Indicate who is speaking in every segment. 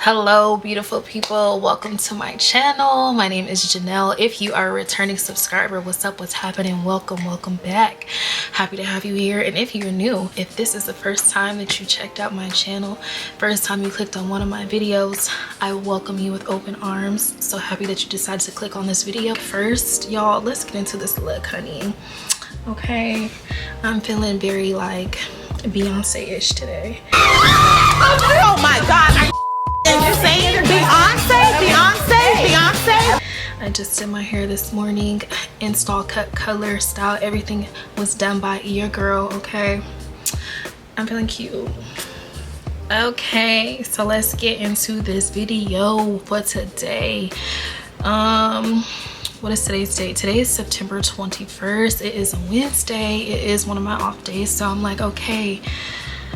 Speaker 1: Hello beautiful people, welcome to my channel. My name is Janelle. If you are a returning subscriber, what's up, what's happening? Welcome back. Happy to have you here. And if you're new, if this is the first time that you checked out my channel, first time you clicked on one of my videos, I welcome you with open arms. So happy that you decided to click on this video. First, y'all, let's get into this look, honey. Okay, I'm feeling very like Beyonce-ish today.
Speaker 2: Oh my god, you're saying Beyonce?
Speaker 1: I just did my hair this morning, install, cut, color, style, everything was done by your girl. Okay, I'm feeling cute. Okay, so let's get into this video for today. What is today's date? Today is September 21st. It is a Wednesday. It is one of my off days, so I'm like, okay,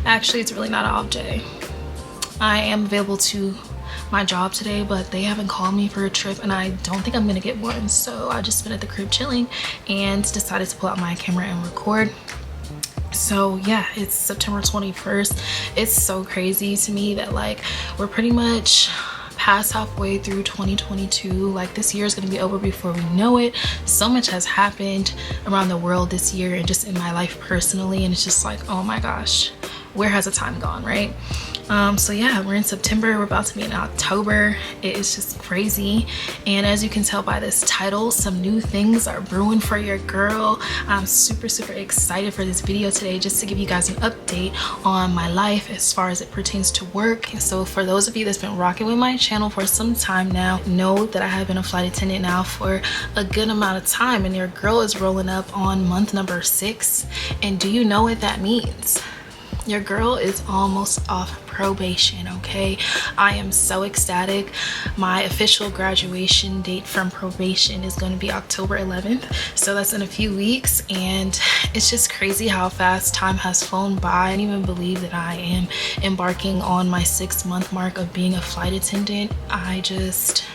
Speaker 1: actually it's really not an off day. I am available to my job today, but they haven't called me for a trip and I don't think I'm gonna get one, so I just been at the crib chilling and decided to pull out my camera and record. So yeah, it's September 21st. It's so crazy to me that like we're pretty much past halfway through 2022. Like this year is going to be over before we know it. So much has happened around the world this year and just in my life personally, and it's just like, oh my gosh, where has the time gone, right? So yeah, we're in September, we're about to be in October. It is just crazy, and as you can tell by this title, some new things are brewing for your girl. I'm super excited for this video today, just to give you guys an update on my life as far as it pertains to work. So for those of you that's been rocking with my channel for some time now, know that I have been a flight attendant now for a good amount of time, and your girl is rolling up on month number 6. And do you know what that means? Your girl is almost off probation. Okay, I am so ecstatic. My official graduation date from probation is going to be October 11th, so that's in a few weeks, and it's just crazy how fast time has flown by. I didn't even believe that I am embarking on my 6-month mark of being a flight attendant. I just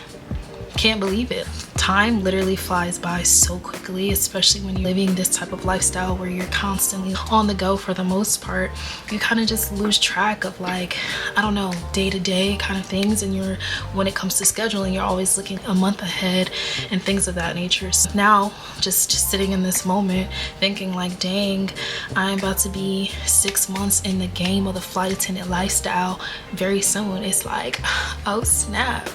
Speaker 1: can't believe it. Time literally flies by so quickly, especially when you're living this type of lifestyle where you're constantly on the go. For the most part, you kind of just lose track of, like, I don't know, day-to-day kind of things, and when it comes to scheduling, you're always looking a month ahead and things of that nature. So now just sitting in this moment thinking like, dang, I'm about to be 6 months in the game of the flight attendant lifestyle very soon. It's like, oh snap,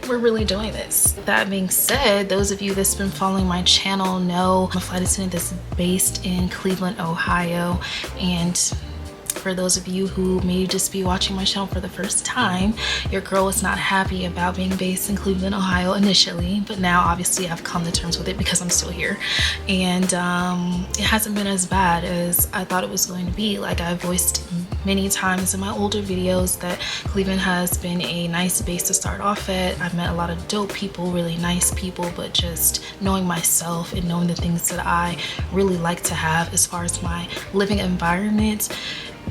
Speaker 1: we're really doing this. That being said, those of you that's been following my channel know I'm a flight attendant that's based in Cleveland, Ohio. And for those of you who may just be watching my channel for the first time, your girl was not happy about being based in Cleveland, Ohio initially, but now obviously I've come to terms with it because I'm still here, and it hasn't been as bad as I thought it was going to be. Like I voiced many times in my older videos that Cleveland has been a nice base to start off at. I've met a lot of dope people, really nice people, but just knowing myself and knowing the things that I really like to have as far as my living environment,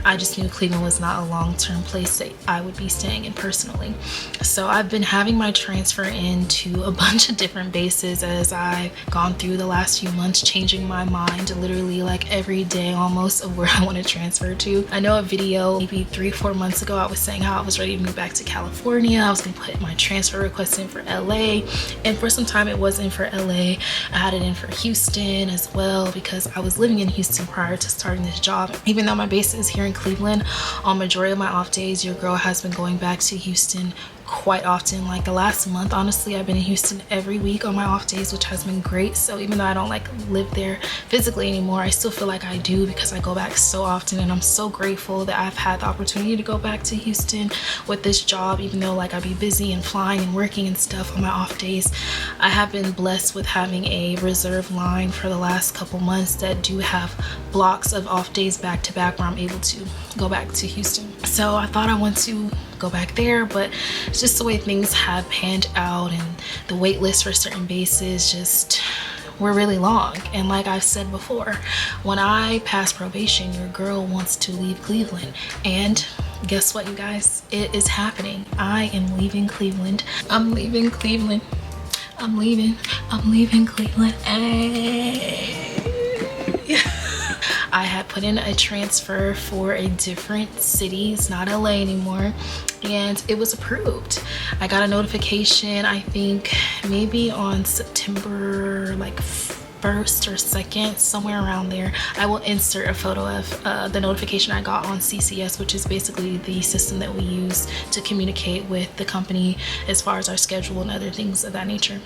Speaker 1: I just knew Cleveland was not a long-term place that I would be staying in personally. So I've been having my transfer into a bunch of different bases as I've gone through the last few months, changing my mind literally like every day almost of where I want to transfer to. I know a video maybe 3-4 months ago, I was saying how I was ready to move back to California. I was going to put my transfer request in for LA, and for some time it was in for LA. I had it in for Houston as well because I was living in Houston prior to starting this job. Even though my base is here in Cleveland, on majority of my off days, your girl has been going back to Houston quite often. Like the last month, honestly, I've been in Houston every week on my off days, which has been great. So even though I don't like live there physically anymore, I still feel like I do because I go back so often, and I'm so grateful that I've had the opportunity to go back to Houston with this job. Even though like I'd be busy and flying and working and stuff on my off days, I have been blessed with having a reserve line for the last couple months that do have blocks of off days back to back where I'm able to go back to Houston. So I thought I want to go back there, but it's just the way things have panned out, and the wait list for certain bases just were really long. And like I've said before, when I pass probation, your girl wants to leave Cleveland, and guess what, you guys, it is happening. I am leaving Cleveland. I'm leaving Cleveland. I'm leaving Cleveland. Hey. I had put in a transfer for a different city. It's not LA anymore, and it was approved. I got a notification, I think maybe on September like 1st or 2nd, somewhere around there. I will insert a photo of the notification I got on CCS, which is basically the system that we use to communicate with the company as far as our schedule and other things of that nature.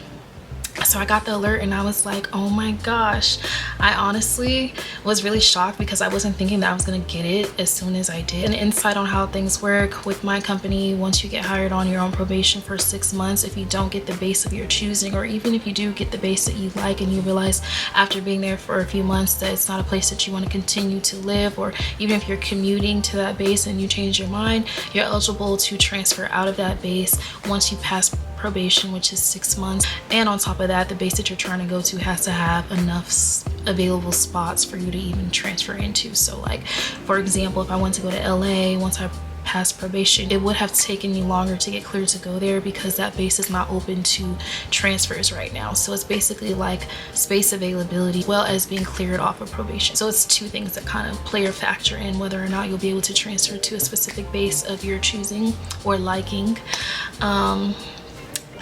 Speaker 1: So I got the alert and I was like, oh my gosh. I honestly was really shocked because I wasn't thinking that I was gonna get it as soon as I did. An insight on how things work with my company: once you get hired on, you're on probation for 6 months. If you don't get the base of your choosing, or even if you do get the base that you like and you realize after being there for a few months that it's not a place that you want to continue to live, or even if you're commuting to that base and you change your mind, you're eligible to transfer out of that base once you pass probation, which is 6 months. And on top of that, the base that you're trying to go to has to have enough available spots for you to even transfer into. So like, for example, if I went to go to LA, once I passed probation, it would have taken me longer to get cleared to go there because that base is not open to transfers right now. So it's basically like space availability as well as being cleared off of probation. So it's two things that kind of play a factor in whether or not you'll be able to transfer to a specific base of your choosing or liking.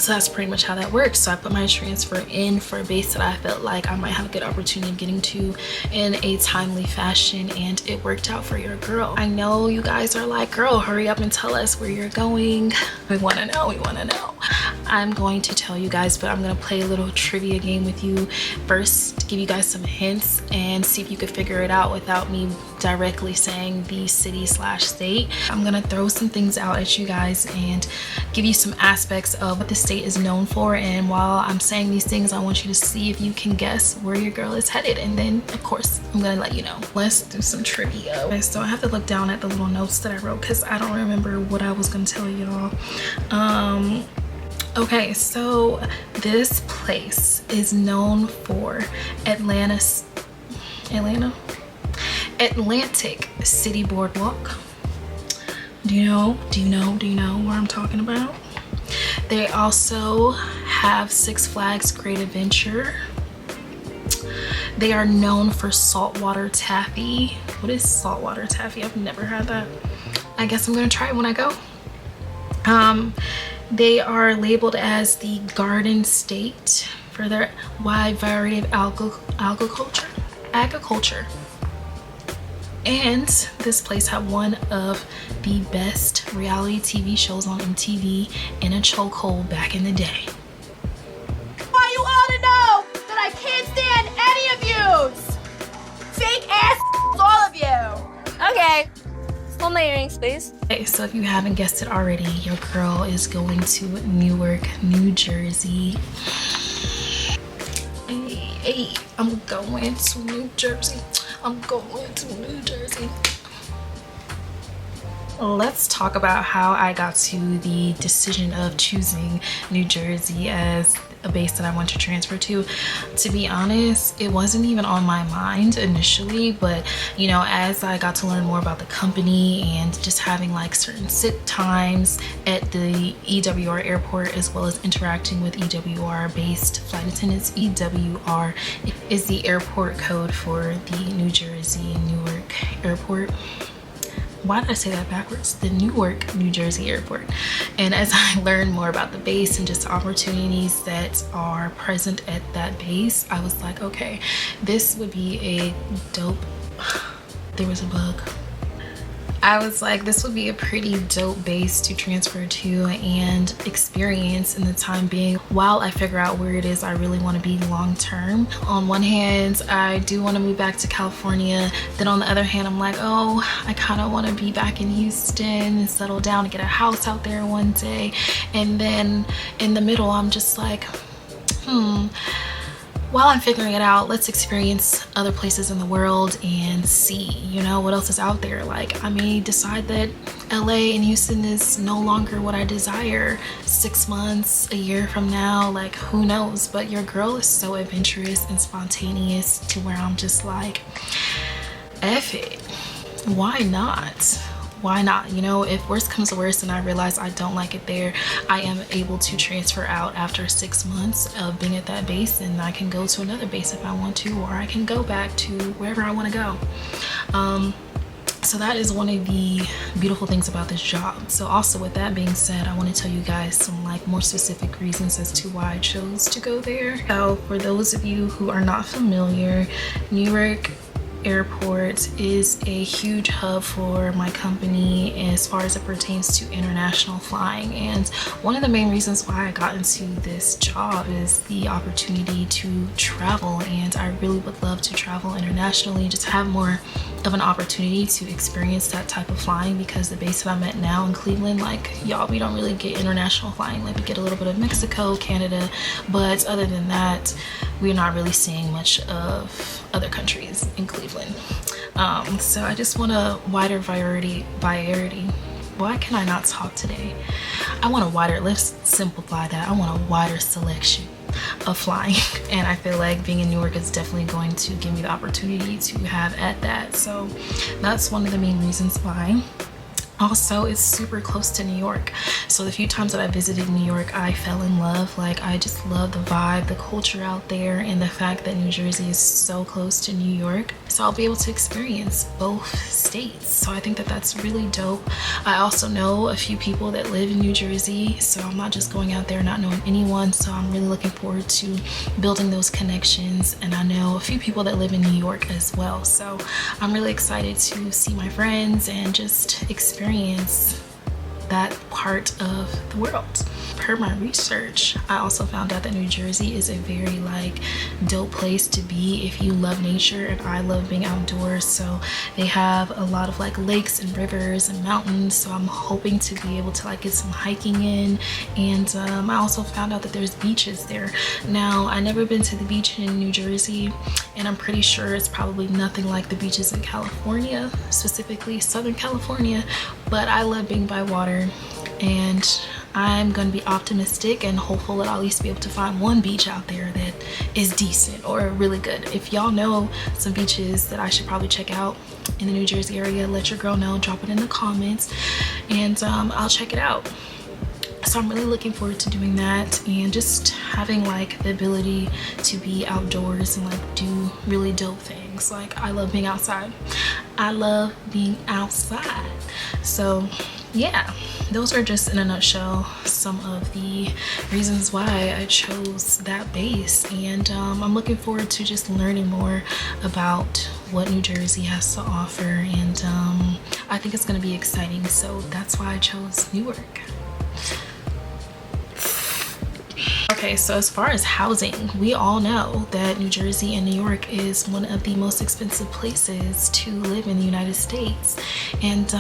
Speaker 1: So that's pretty much how that works. So I put my transfer in for a base that I felt like I might have a good opportunity of getting to in a timely fashion, and it worked out for your girl. I know you guys are like, girl, hurry up and tell us where you're going. We want to know, we want to know. I'm going to tell you guys, but I'm going to play a little trivia game with you first to give you guys some hints and see if you could figure it out without me directly saying the city/state. I'm going to throw some things out at you guys and give you some aspects of what the state is known for, and while I'm saying these things, I want you to see if you can guess where your girl is headed, and then of course I'm gonna let you know. Let's do some trivia. Okay, so I have to look down at the little notes that I wrote because I don't remember what I was gonna tell y'all. Okay, so this place is known for Atlantic City Boardwalk. Do you know where I'm talking about? They also have Six Flags Great Adventure. They are known for saltwater taffy. What is saltwater taffy? I've never had that. I guess I'm gonna try it when I go. They are labeled as the Garden State for their wide variety of agriculture. And this place had one of the best reality TV shows on MTV in a chokehold back in the day.
Speaker 2: I want you all to know that I can't stand any of yous! Fake ass all of you!
Speaker 3: Okay. Hold my earrings, please.
Speaker 1: Okay, so if you haven't guessed it already, your girl is going to Newark, New Jersey. Hey, I'm going to New Jersey. I'm going to New Jersey. Let's talk about how I got to the decision of choosing New Jersey as a base that I want to transfer to. To be honest, it wasn't even on my mind initially, but you know, as I got to learn more about the company and just having like certain sit times at the EWR airport, as well as interacting with EWR based flight attendants. EWR is the airport code for the New Jersey Newark airport. Why did I say that backwards? The Newark, New Jersey airport. And as I learned more about the base and just opportunities that are present at that base, I was like, okay, this would be a dope. There was a bug. I was like, this would be a pretty dope base to transfer to and experience in the time being while I figure out where it is I really want to be long term. On one hand, I do want to move back to California. Then on the other hand, I'm like, oh, I kind of want to be back in Houston and settle down and get a house out there one day. And then in the middle, I'm just like, while I'm figuring it out, let's experience other places in the world and see, you know, what else is out there. Like, I may decide that LA and Houston is no longer what I desire 6 months, a year from now, like who knows. But your girl is so adventurous and spontaneous to where I'm just like, F it, why not? why not? You know, if worst comes to worst and I realize I don't like it there, I am able to transfer out after 6 months of being at that base, and I can go to another base if I want to, or I can go back to wherever I want to go. So that is one of the beautiful things about this job. So also with that being said, I want to tell you guys some like more specific reasons as to why I chose to go there. So for those of you who are not familiar, Newark Airport is a huge hub for my company as far as it pertains to international flying, and one of the main reasons why I got into this job is the opportunity to travel, and I really would love to travel internationally, just have more of an opportunity to experience that type of flying, because the base that I'm at now in Cleveland, like y'all, we don't really get international flying. Like we get a little bit of Mexico, Canada, but other than that we're not really seeing much of other countries in Cleveland. So I just want a wider variety. Why can I not talk today? I want a wider, let's simplify that. I want a wider selection of flying, and I feel like being in Newark is definitely going to give me the opportunity to have at that. So that's one of the main reasons why. Also, it's super close to New York, so the few times that I visited New York, I fell in love. Like I just love the vibe, the culture out there, and the fact that New Jersey is so close to New York, so I'll be able to experience both states. So I think that that's really dope. I also know a few people that live in New Jersey, so I'm not just going out there not knowing anyone, so I'm really looking forward to building those connections. And I know a few people that live in New York as well, so I'm really excited to see my friends and just experience that part of the world. Per my research, I also found out that New Jersey is a very like dope place to be if you love nature, and I love being outdoors. So they have a lot of like lakes and rivers and mountains, so I'm hoping to be able to like get some hiking in. And I also found out that there's beaches there. Now I never been to the beach in New Jersey, and I'm pretty sure it's probably nothing like the beaches in California, specifically Southern California, but I love being by water, and I'm gonna be optimistic and hopeful that I'll at least be able to find one beach out there that is decent or really good. If y'all know some beaches that I should probably check out in the New Jersey area, let your girl know, drop it in the comments, and I'll check it out. So I'm really looking forward to doing that, and just having like the ability to be outdoors and like do really dope things. Like I love being outside. I love being outside. So yeah, those are just in a nutshell some of the reasons why I chose that base, and I'm looking forward to just learning more about what New Jersey has to offer, and I think it's going to be exciting. So that's why I chose Newark. Okay, so as far as housing, we all know that New Jersey and New York is one of the most expensive places to live in the United States. And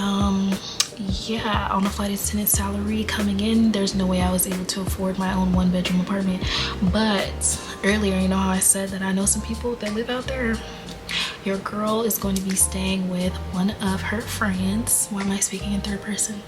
Speaker 1: yeah, on a flight attendant salary coming in, there's no way I was able to afford my own 1-bedroom apartment. But earlier, you know how I said that I know some people that live out there? Your girl is going to be staying with one of her friends. Why am I speaking in third person?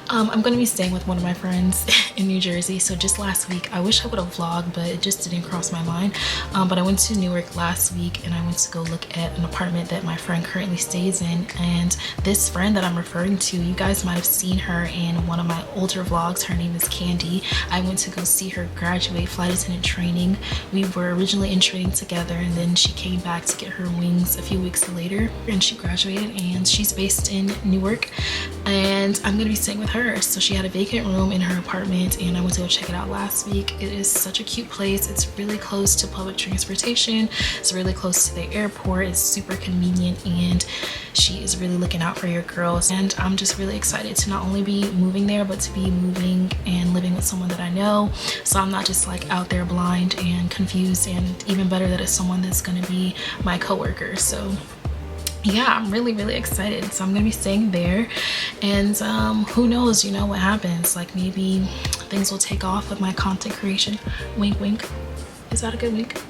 Speaker 1: I'm going to be staying with one of my friends in New Jersey. So just last week, I wish I would have vlogged, but it just didn't cross my mind. But I went to Newark last week, and I went to go look at an apartment that my friend currently stays in. And this friend that I'm referring to, you guys might have seen her in one of my older vlogs. Her name is Candy. I went to go see her graduate flight attendant training. We were originally in training together, and then she came back to get her wings a few weeks later, and she graduated, and she's based in Newark, and I'm gonna be staying with her. So she had a vacant room in her apartment, and I went to go check it out last week. It is such a cute place. It's really close to public transportation. It's really close to the airport. It's super convenient, and she is really looking out for your girls. And I'm just really excited to not only be moving there, but to be moving and living with someone that I know. So I'm not just like out there blind and confused, and even better that it's someone that's gonna be my coworker. So yeah, I'm really excited. So I'm gonna be staying there, and who knows, you know what happens, like maybe things will take off with my content creation. Wink wink. Is that a good wink?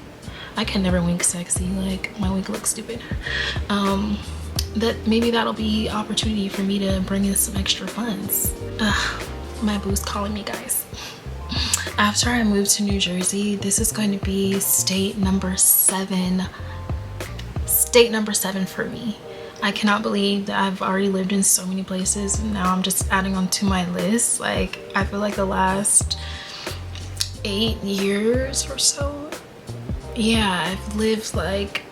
Speaker 1: I can never wink sexy, like my wink looks stupid. That maybe that'll be opportunity for me to bring in some extra funds. My boo's calling me, guys. After I moved to New Jersey, this is going to be state number 7 for me. I cannot believe that I've already lived in so many places and now I'm just adding on to my list. Like, I feel like the last 8 years or so, yeah, I've lived like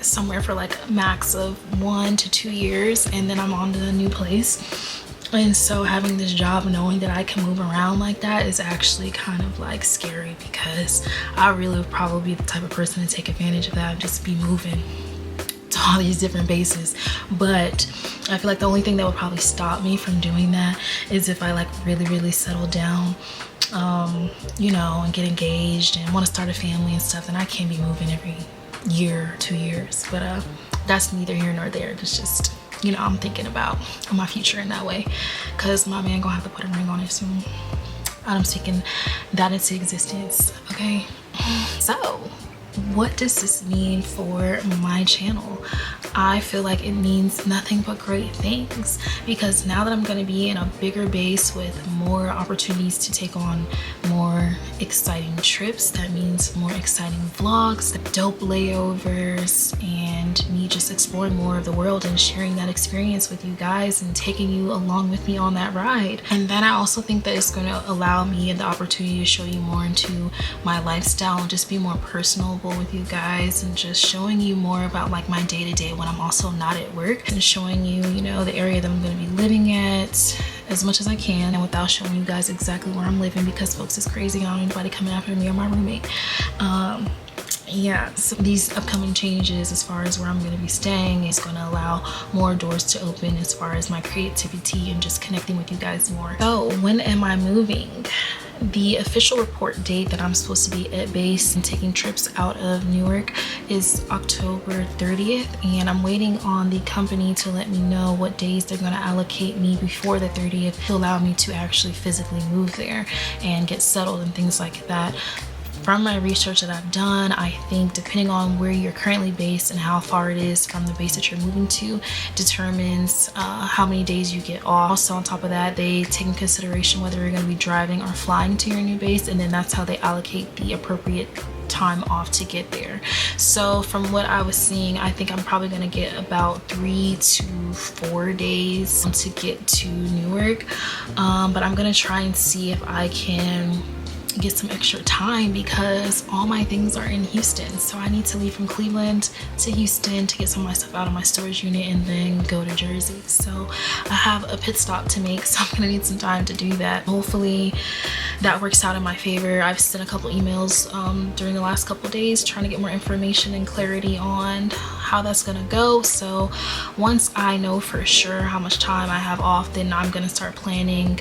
Speaker 1: somewhere for like a max of 1 to 2 years, and then I'm on to a new place. And so having this job, knowing that I can move around like that is actually kind of like scary, because I really would probably be the type of person to take advantage of that and just be moving to all these different bases. But I feel like the only thing that would probably stop me from doing that is if I like really settle down, you know, and get engaged and want to start a family and stuff. And I can't be moving every year, 2 years. But that's neither here nor there. It's just, you know, I'm thinking about my future in that way, because my man gonna have to put a ring on it soon. I'm speaking that into existence. Okay, so what does this mean for my channel? I feel like it means nothing but great things, because now that I'm going to be in a bigger base with more opportunities to take on more exciting trips, that means more exciting vlogs, dope layovers, and me just exploring more of the world and sharing that experience with you guys and taking you along with me on that ride. And then I also think that it's going to allow me the opportunity to show you more into my lifestyle and just be more personable with you guys, and just showing you more about like my day-to-day when I'm also not at work, and showing you, you know, the area that I'm going to be living at as much as I can, and without showing you guys exactly where I'm living, because folks is crazy. I don't need anybody coming after me or my roommate. Yeah, so these upcoming changes as far as where I'm going to be staying is going to allow more doors to open as far as my creativity and just connecting with you guys more. So when am I moving? The official report date that I'm supposed to be at base and taking trips out of Newark is October 30th, and I'm waiting on the company to let me know what days they're going to allocate me before the 30th to allow me to actually physically move there and get settled and things like that. From my research that I've done, I think depending on where you're currently based and how far it is from the base that you're moving to determines how many days you get off. Also on top of that, they take in consideration whether you're going to be driving or flying to your new base, and then that's how they allocate the appropriate time off to get there. So from what I was seeing, I think I'm probably going to get about 3 to 4 days to get to Newark, but I'm going to try and see if I can get some extra time, because all my things are in Houston. So I need to leave from Cleveland to Houston to get some of my stuff out of my storage unit and then go to Jersey. So I have a pit stop to make, so I'm gonna need some time to do that. Hopefully that works out in my favor. I've sent a couple emails during the last couple days trying to get more information and clarity on how that's gonna go. So once I know for sure how much time I have off, then I'm gonna start planning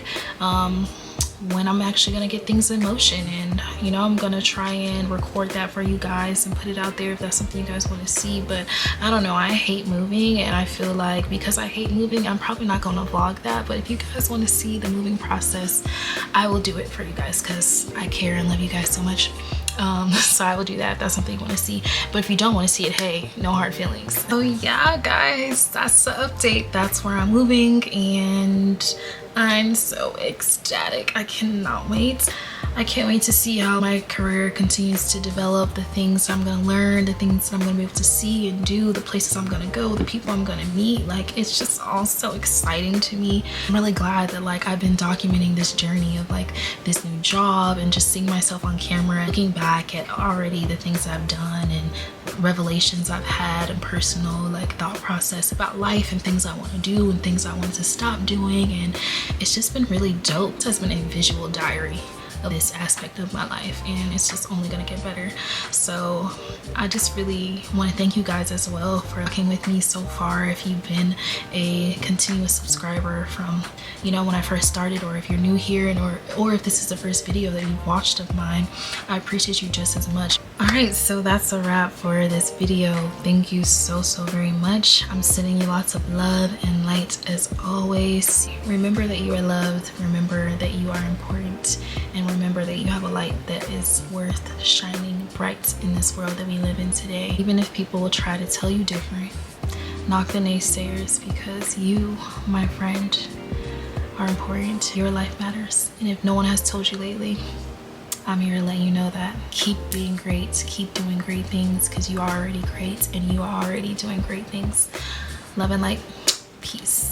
Speaker 1: when I'm actually gonna get things in motion, and you know, I'm gonna try and record that for you guys and put it out there if that's something you guys want to see. But I don't know, I hate moving, and I feel like because I hate moving, I'm probably not gonna vlog that. But if you guys want to see the moving process, I will do it for you guys, because I care and love you guys so much. So I will do that if that's something you want to see. But if you don't want to see it, hey, no hard feelings. So yeah guys, that's the update. That's where I'm moving, and I'm so ecstatic. I cannot wait. I can't wait to see how my career continues to develop, the things I'm gonna learn, the things that I'm gonna be able to see and do, the places I'm gonna go, the people I'm gonna meet. Like, it's just all so exciting to me. I'm really glad that like I've been documenting this journey of like this new job and just seeing myself on camera, looking back at already the things I've done and revelations I've had and personal like thought process about life and things I want to do and things I want to stop doing. And it's just been really dope. It has been a visual diary of this aspect of my life, and it's just only gonna get better. So I just really want to thank you guys as well for working with me so far. If you've been a continuous subscriber from, you know, when I first started, or if you're new here, and or if this is the first video that you've watched of mine, I appreciate you just as much. All right, so that's a wrap for this video. Thank you so very much. I'm sending you lots of love and light as always. Remember that you are loved, remember that you are important, and remember that you have a light that is worth shining bright in this world that we live in today. Even if people will try to tell you different, knock the naysayers, because you, my friend, are important. Your life matters. And if no one has told you lately, I'm here to let you know that. Keep being great, keep doing great things, because you are already great and you are already doing great things. Love and light. Peace.